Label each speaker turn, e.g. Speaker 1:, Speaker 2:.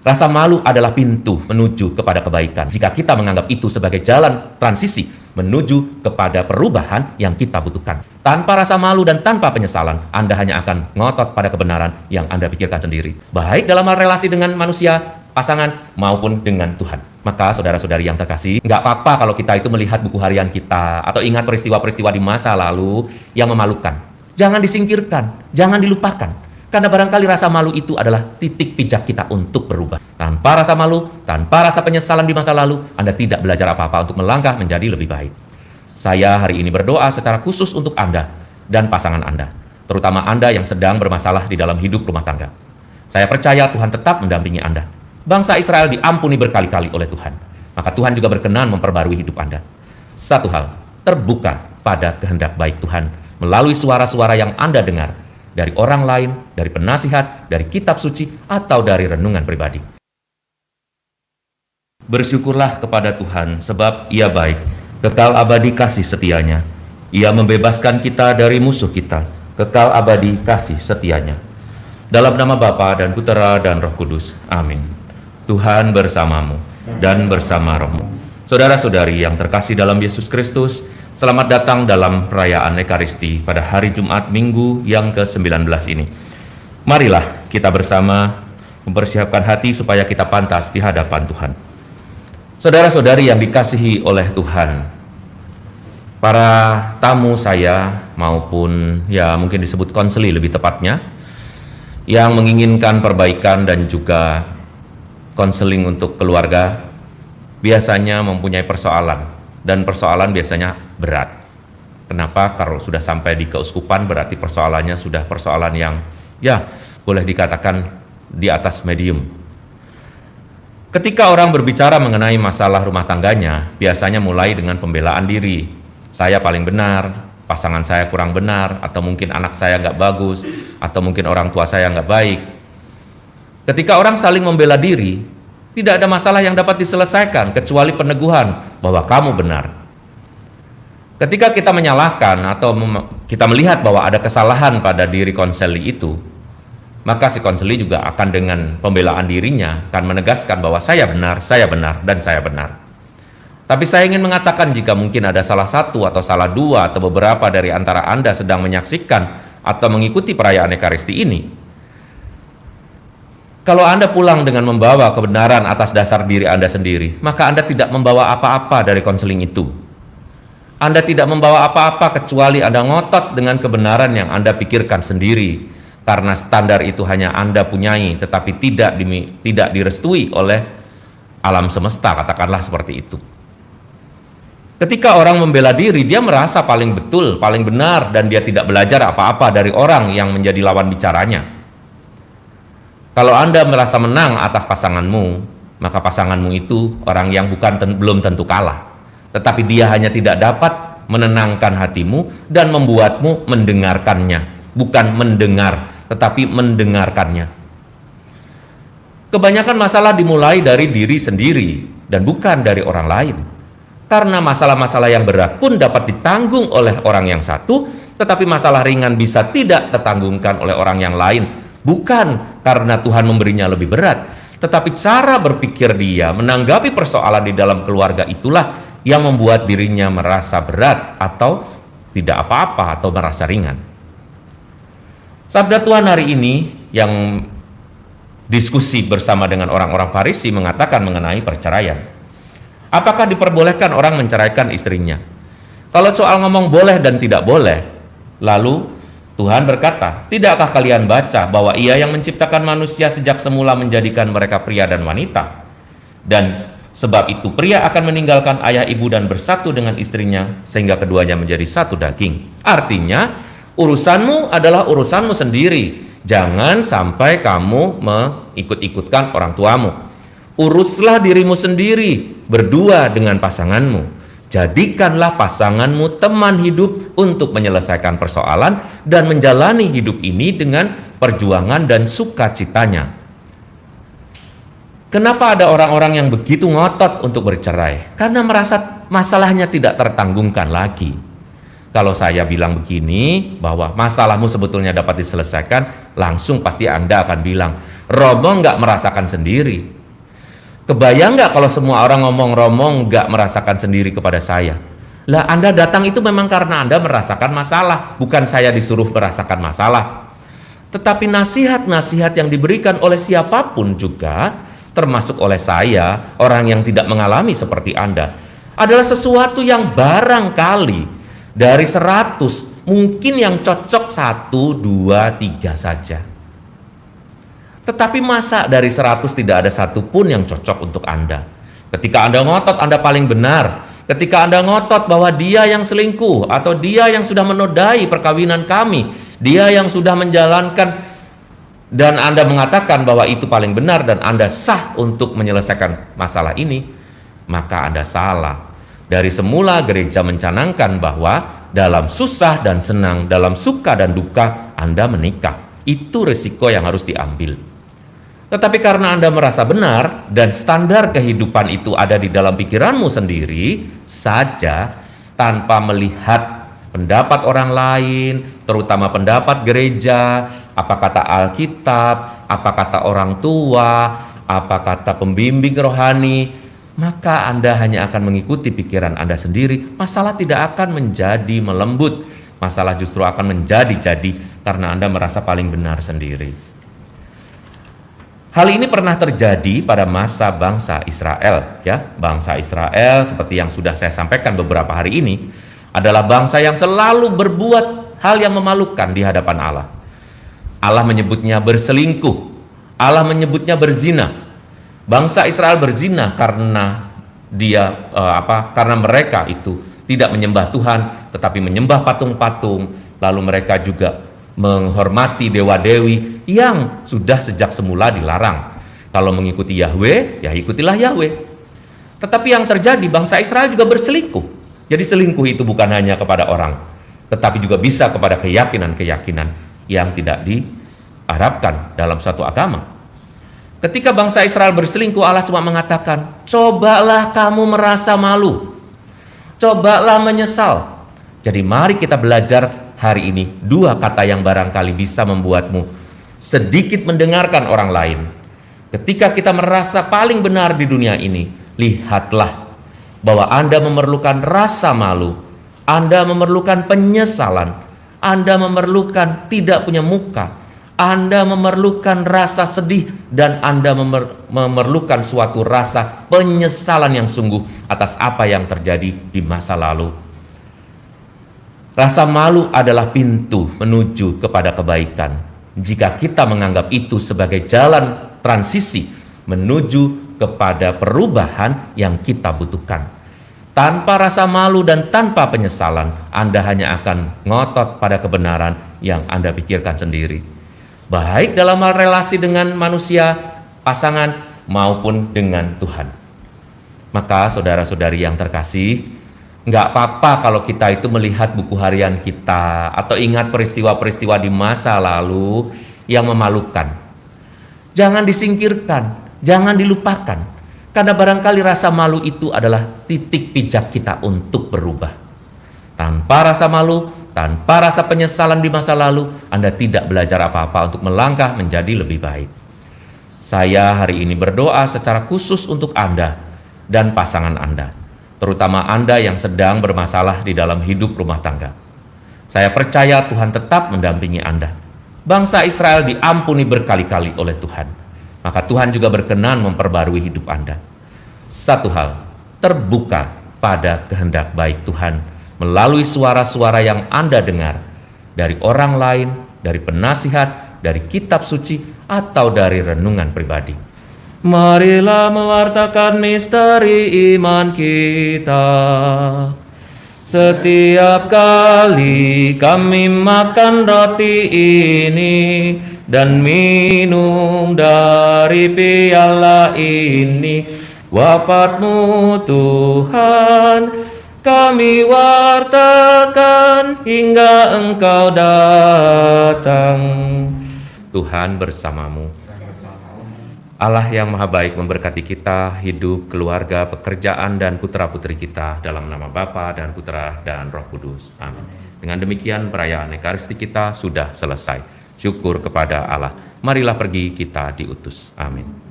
Speaker 1: Rasa malu adalah pintu menuju kepada kebaikan. Jika kita menganggap itu sebagai jalan transisi menuju kepada perubahan yang kita butuhkan. Tanpa rasa malu dan tanpa penyesalan, Anda hanya akan ngotot pada kebenaran yang Anda pikirkan sendiri. Baik dalam hal relasi dengan manusia, pasangan, maupun dengan Tuhan. Maka saudara-saudari yang terkasih, nggak apa-apa kalau kita itu melihat buku harian kita atau ingat peristiwa-peristiwa di masa lalu yang memalukan. Jangan disingkirkan, jangan dilupakan. Karena barangkali rasa malu itu adalah titik pijak kita untuk berubah. Tanpa rasa malu, tanpa rasa penyesalan di masa lalu, Anda tidak belajar apa-apa untuk melangkah menjadi lebih baik. Saya hari ini berdoa secara khusus untuk Anda dan pasangan Anda, terutama Anda yang sedang bermasalah di dalam hidup rumah tangga. Saya percaya Tuhan tetap mendampingi Anda. Bangsa Israel diampuni berkali-kali oleh Tuhan. Maka Tuhan juga berkenan memperbarui hidup Anda. Satu hal, terbuka pada kehendak baik Tuhan melalui suara-suara yang Anda dengar dari orang lain, dari penasihat, dari kitab suci, atau dari renungan pribadi. Bersyukurlah kepada Tuhan, sebab Ia baik, kekal abadi kasih setianya. Ia membebaskan kita dari musuh kita, kekal abadi kasih setianya. Dalam nama Bapa dan Putera dan Roh Kudus. Amin. Tuhan bersamamu dan bersama rohmu. Saudara-saudari yang terkasih dalam Yesus Kristus, selamat datang dalam perayaan Ekaristi pada hari Jumat Minggu yang ke-19 ini. Marilah kita bersama mempersiapkan hati supaya kita pantas di hadapan Tuhan. Saudara-saudari yang dikasihi oleh Tuhan, para tamu saya maupun ya mungkin disebut konseli lebih tepatnya, yang menginginkan perbaikan dan juga konseling untuk keluarga, biasanya mempunyai persoalan. Dan persoalan biasanya berat. Kenapa? Kalau sudah sampai di keuskupan berarti persoalannya sudah persoalan yang ya boleh dikatakan di atas medium. Ketika orang berbicara mengenai masalah rumah tangganya, biasanya mulai dengan pembelaan diri. Saya paling benar, pasangan saya kurang benar, atau mungkin anak saya nggak bagus, atau mungkin orang tua saya nggak baik. Ketika orang saling membela diri, tidak ada masalah yang dapat diselesaikan kecuali peneguhan bahwa kamu benar. Ketika kita menyalahkan atau kita melihat bahwa ada kesalahan pada diri konseli itu, maka si konseli juga akan dengan pembelaan dirinya akan menegaskan bahwa saya benar, dan saya benar. Tapi saya ingin mengatakan jika mungkin ada salah satu atau salah dua atau beberapa dari antara Anda sedang menyaksikan atau mengikuti perayaan Ekaristi ini, kalau Anda pulang dengan membawa kebenaran atas dasar diri Anda sendiri, maka Anda tidak membawa apa-apa dari konseling itu. Anda tidak membawa apa-apa kecuali Anda ngotot dengan kebenaran yang Anda pikirkan sendiri, karena standar itu hanya Anda punyai, tetapi tidak direstui oleh alam semesta, katakanlah seperti itu. Ketika orang membela diri, dia merasa paling betul, paling benar, dan dia tidak belajar apa-apa dari orang yang menjadi lawan bicaranya. Kalau Anda merasa menang atas pasanganmu, maka pasanganmu itu orang yang belum tentu kalah. Tetapi dia hanya tidak dapat menenangkan hatimu dan membuatmu mendengarkannya. Bukan mendengar, tetapi mendengarkannya. Kebanyakan masalah dimulai dari diri sendiri dan bukan dari orang lain. Karena masalah-masalah yang berat pun dapat ditanggung oleh orang yang satu, tetapi masalah ringan bisa tidak tertanggungkan oleh orang yang lain. Bukan karena Tuhan memberinya lebih berat, tetapi cara berpikir dia menanggapi persoalan di dalam keluarga itulah yang membuat dirinya merasa berat atau tidak apa-apa atau merasa ringan. Sabda Tuhan hari ini yang diskusi bersama dengan orang-orang Farisi mengatakan mengenai perceraian. Apakah diperbolehkan orang menceraikan istrinya? Kalau soal ngomong boleh dan tidak boleh, lalu Tuhan berkata, tidakkah kalian baca bahwa Ia yang menciptakan manusia sejak semula menjadikan mereka pria dan wanita? Dan sebab itu pria akan meninggalkan ayah ibu dan bersatu dengan istrinya sehingga keduanya menjadi satu daging. Artinya, urusanmu adalah urusanmu sendiri. Jangan sampai kamu mengikut-ikutkan orang tuamu. Uruslah dirimu sendiri berdua dengan pasanganmu. Jadikanlah pasanganmu teman hidup untuk menyelesaikan persoalan dan menjalani hidup ini dengan perjuangan dan sukacitanya. Kenapa ada orang-orang yang begitu ngotot untuk bercerai? Karena merasa masalahnya tidak tertanggungkan lagi. Kalau saya bilang begini, bahwa masalahmu sebetulnya dapat diselesaikan, langsung pasti Anda akan bilang, Romo nggak merasakan sendiri. Kebayang nggak kalau semua orang ngomong Romo nggak merasakan sendiri kepada saya? Lah, Anda datang itu memang karena Anda merasakan masalah, bukan saya disuruh merasakan masalah. Tetapi nasihat-nasihat yang diberikan oleh siapapun juga, termasuk oleh saya, orang yang tidak mengalami seperti Anda, adalah sesuatu yang barangkali dari 100 mungkin yang cocok 1, 2, 3 saja. Tetapi masa dari 100 tidak ada satupun yang cocok untuk Anda? Ketika Anda ngotot Anda paling benar, ketika Anda ngotot bahwa dia yang selingkuh, atau dia yang sudah menodai perkawinan kami, dia yang sudah menjalankan, dan Anda mengatakan bahwa itu paling benar dan Anda sah untuk menyelesaikan masalah ini, maka Anda salah. Dari semula gereja mencanangkan bahwa dalam susah dan senang, dalam suka dan duka, Anda menikah. Itu risiko yang harus diambil. Tetapi karena Anda merasa benar dan standar kehidupan itu ada di dalam pikiranmu sendiri saja, tanpa melihat pendapat orang lain, terutama pendapat gereja, apa kata Alkitab, apa kata orang tua, apa kata pembimbing rohani, maka Anda hanya akan mengikuti pikiran Anda sendiri. Masalah tidak akan menjadi melembut, masalah justru akan menjadi-jadi karena Anda merasa paling benar sendiri. Hal ini pernah terjadi pada masa bangsa Israel, ya. Bangsa Israel, seperti yang sudah saya sampaikan beberapa hari ini, adalah bangsa yang selalu berbuat hal yang memalukan di hadapan Allah. Allah menyebutnya berselingkuh, Allah menyebutnya berzina. Bangsa Israel berzina karena karena mereka itu tidak menyembah Tuhan, tetapi menyembah patung-patung. Lalu mereka juga menghormati dewa-dewi yang sudah sejak semula dilarang. Kalau mengikuti Yahweh, ya ikutilah Yahweh. Tetapi yang terjadi, bangsa Israel juga berselingkuh. Jadi selingkuh itu bukan hanya kepada orang, tetapi juga bisa kepada keyakinan-keyakinan yang tidak diharapkan dalam satu agama. Ketika bangsa Israel berselingkuh, Allah cuma mengatakan, cobalah kamu merasa malu, cobalah menyesal. Jadi mari kita belajar hari ini 2 kata yang barangkali bisa membuatmu sedikit mendengarkan orang lain. Ketika kita merasa paling benar di dunia ini, lihatlah bahwa Anda memerlukan rasa malu, Anda memerlukan penyesalan, Anda memerlukan tidak punya muka, Anda memerlukan rasa sedih, dan Anda memerlukan suatu rasa penyesalan yang sungguh atas apa yang terjadi di masa lalu. Rasa malu adalah pintu menuju kepada kebaikan. Jika kita menganggap itu sebagai jalan transisi menuju kepada perubahan yang kita butuhkan. Tanpa rasa malu dan tanpa penyesalan, Anda hanya akan ngotot pada kebenaran yang Anda pikirkan sendiri. Baik dalam hal relasi dengan manusia, pasangan, maupun dengan Tuhan. Maka saudara-saudari yang terkasih, nggak apa-apa kalau kita itu melihat buku harian kita atau ingat peristiwa-peristiwa di masa lalu yang memalukan. Jangan disingkirkan, jangan dilupakan, karena barangkali rasa malu itu adalah titik pijak kita untuk berubah. Tanpa rasa malu, tanpa rasa penyesalan di masa lalu, Anda tidak belajar apa-apa untuk melangkah menjadi lebih baik. Saya hari ini berdoa secara khusus untuk Anda dan pasangan Anda, terutama Anda yang sedang bermasalah di dalam hidup rumah tangga. Saya percaya Tuhan tetap mendampingi Anda. Bangsa Israel diampuni berkali-kali oleh Tuhan, maka Tuhan juga berkenan memperbarui hidup Anda. Satu hal, terbuka pada kehendak baik Tuhan melalui suara-suara yang Anda dengar dari orang lain, dari penasihat, dari kitab suci, atau dari renungan pribadi. Marilah mewartakan misteri iman kita. Setiap kali kami makan roti ini dan minum dari piala ini, wafat-Mu Tuhan kami wartakan hingga Engkau datang. Tuhan bersamamu. Allah yang Maha Baik memberkati kita, hidup, keluarga, pekerjaan, dan putra-putri kita dalam nama Bapa dan Putra dan Roh Kudus. Amin. Dengan demikian perayaan Ekaristi kita sudah selesai. Syukur kepada Allah. Marilah pergi kita diutus. Amin.